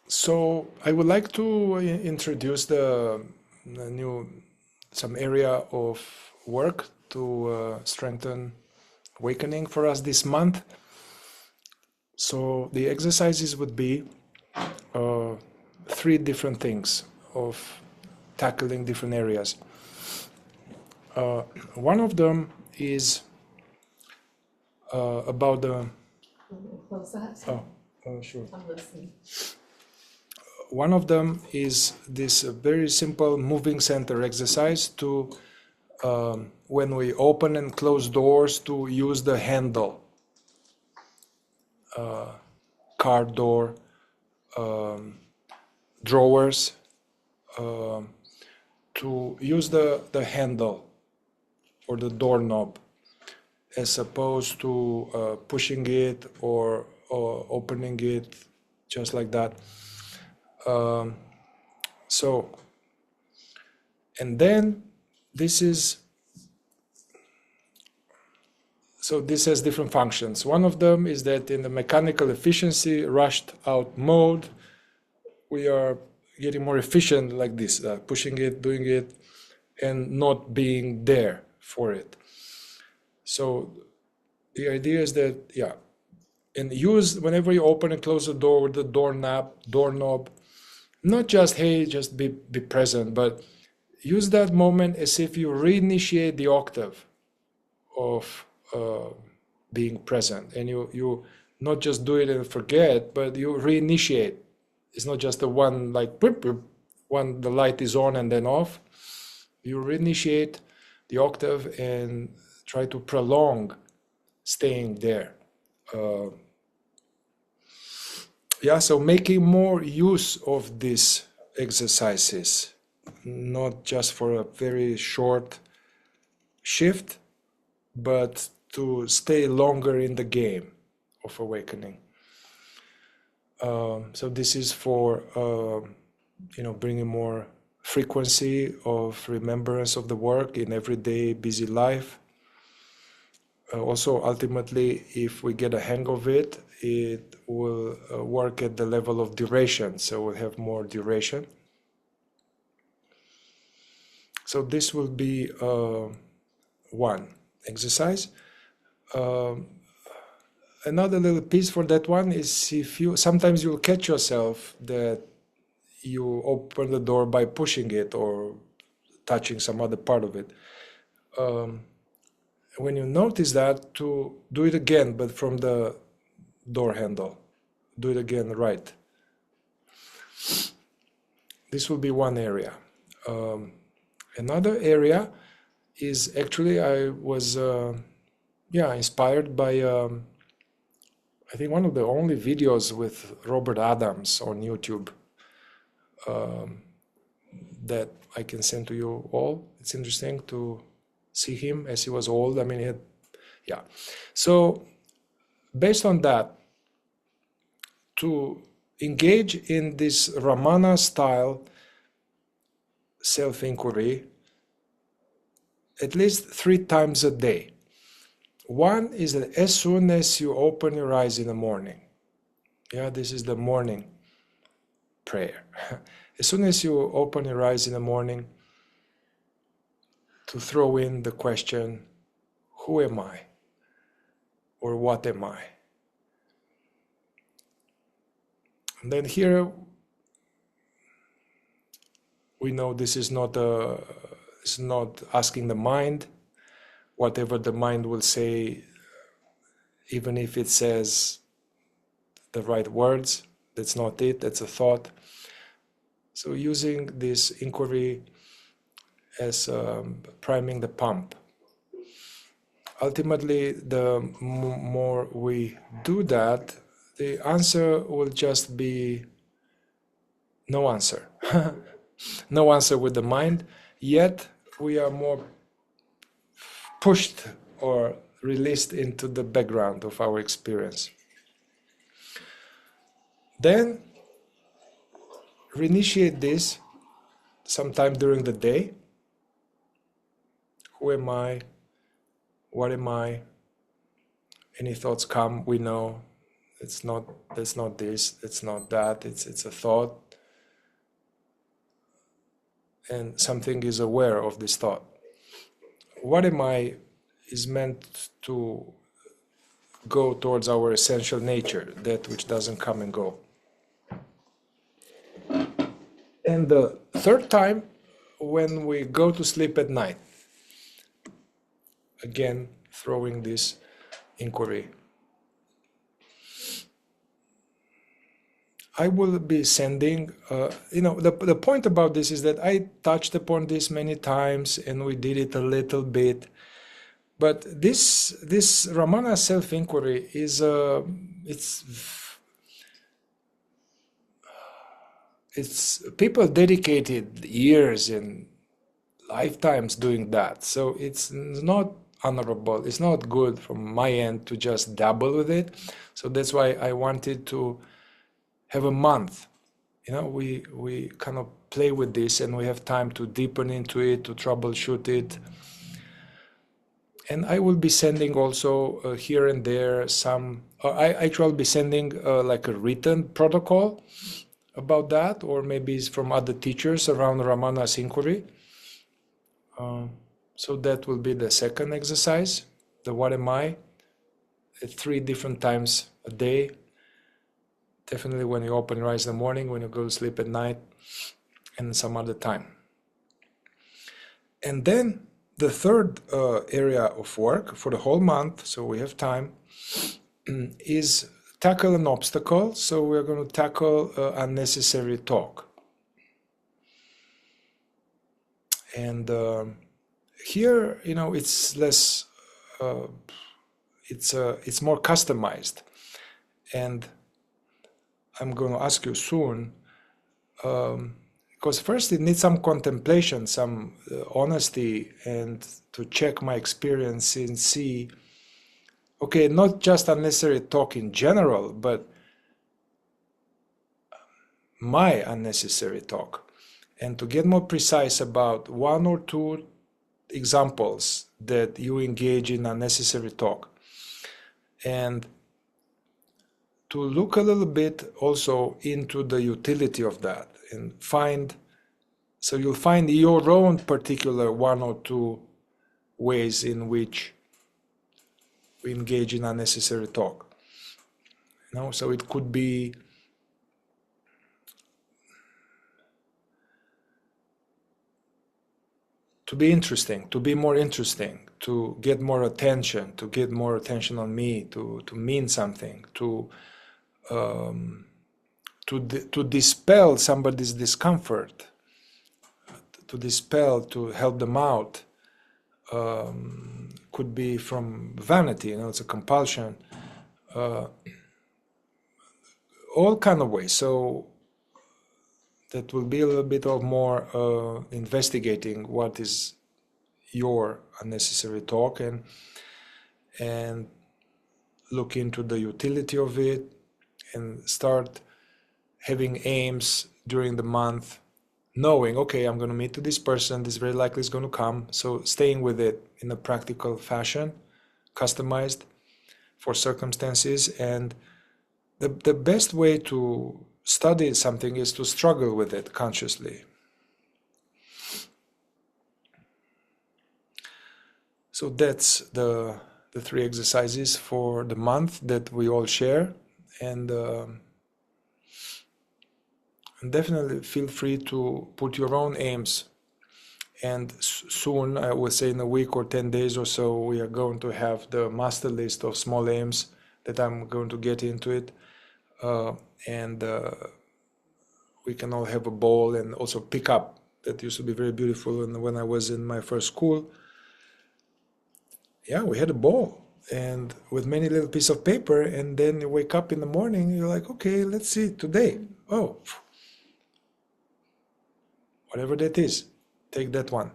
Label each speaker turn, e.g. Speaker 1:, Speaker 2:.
Speaker 1: So I would like to introduce the new some area of work to strengthen awakening for us this month. So the exercises would be uh, three different things of tackling different areas. One of them is about the.
Speaker 2: Close that.
Speaker 1: Sure.
Speaker 2: I'm listening.
Speaker 1: One of them is this very simple moving center exercise to when we open and close doors to use the handle, car door, drawers, to use the handle or the doorknob as opposed to pushing it or opening it just like that. So, and then this is, so this has different functions. One of them is that in the mechanical efficiency, rushed out mode, we are getting more efficient like this, pushing it, doing it, and not being there for it. So the idea is that, yeah, and use whenever you open and close the door with the doorknob, not just, hey, just be present, but use that moment as if you reinitiate the octave of being present, and you not just do it and forget, but you reinitiate. It's not just the one like boop, boop, when the light is on and then off. You reinitiate the octave and try to prolong staying there. Yeah, so making more use of these exercises, not just for a very short shift, but to stay longer in the game of awakening. So this is for bringing more frequency of remembrance of the work in everyday busy life. Also, ultimately, if we get a hang of it, it will work at the level of duration, so we'll have more duration. So this will be one exercise. Another little piece for that one is if you sometimes you'll catch yourself that you open the door by pushing it or touching some other part of it. When you notice that, to do it again, but from the door handle. Do it again right. This will be one area. Another area is actually I was inspired by I think one of the only videos with Robert Adams on YouTube that I can send to you all. It's interesting to see him as he was old. I mean, So based on that, to engage in this Ramana style self-inquiry at least 3 times a day. One is that as soon as you open your eyes in the morning, this is the morning prayer. As soon as you open your eyes in the morning, to throw in the question, who am I? Or what am I? And then here, we know this is not it's not asking the mind. Whatever the mind will say, even if it says the right words, that's not it, that's a thought. So using this inquiry as priming the pump. Ultimately, the more we do that, the answer will just be no answer. No answer with the mind, yet we are more pushed or released into the background of our experience. Then reinitiate this sometime during the day. Who am I? What am I? Any thoughts come, we know It's not, it's not this, it's not that, it's a thought, and something is aware of this thought. What am I is meant to go towards our essential nature, that which doesn't come and go. And the third time, when we go to sleep at night, again, throwing this inquiry. I will be sending, the point about this is that I touched upon this many times and we did it a little bit. But this Ramana self-inquiry is, it's people dedicated years and lifetimes doing that. So it's not honorable, it's not good from my end to just dabble with it. So that's why I wanted to have a month. We kind of play with this and we have time to deepen into it, to troubleshoot it. And I will be sending also here and there some, I actually will be sending like a written protocol about that, or maybe it's from other teachers around Ramana's inquiry. So that will be the second exercise, the what am I, at 3 different times a day. Definitely when you open your eyes in the morning, when you go to sleep at night, and some other time. And then the third area of work for the whole month, so we have time, is tackle an obstacle. So we're going to tackle unnecessary talk. And here, it's less, it's more customized. And I'm going to ask you soon, because first it needs some contemplation, some honesty, and to check my experience and see, okay, not just unnecessary talk in general, but my unnecessary talk. And to get more precise about 1 or 2 examples that you engage in unnecessary talk. And to look a little bit also into the utility of that and find, so you'll find your own particular 1 or 2 ways in which we engage in unnecessary talk. So it could be to be interesting, to be more interesting, to get more attention, to get more attention on me, to mean something, to dispel somebody's discomfort, to dispel, to help them out. Could be from vanity, it's a compulsion. All kind of ways. So that will be a little bit of more investigating what is your unnecessary talk and look into the utility of it and start having aims during the month, knowing, okay, I'm going to meet to this person, this very likely is going to come. So staying with it in a practical fashion, customized for circumstances. And the best way to study something is to struggle with it consciously. So that's the 3 exercises for the month that we all share. And definitely feel free to put your own aims. And soon, I would say in a week or 10 days or so, we are going to have the master list of small aims that I'm going to get into it. And we can all have a ball and also pick up. That used to be very beautiful. And when I was in my first school, yeah, we had a ball and with many little pieces of paper. And then you wake up in the morning, you're like, okay, let's see today. Oh, whatever that is, take that one.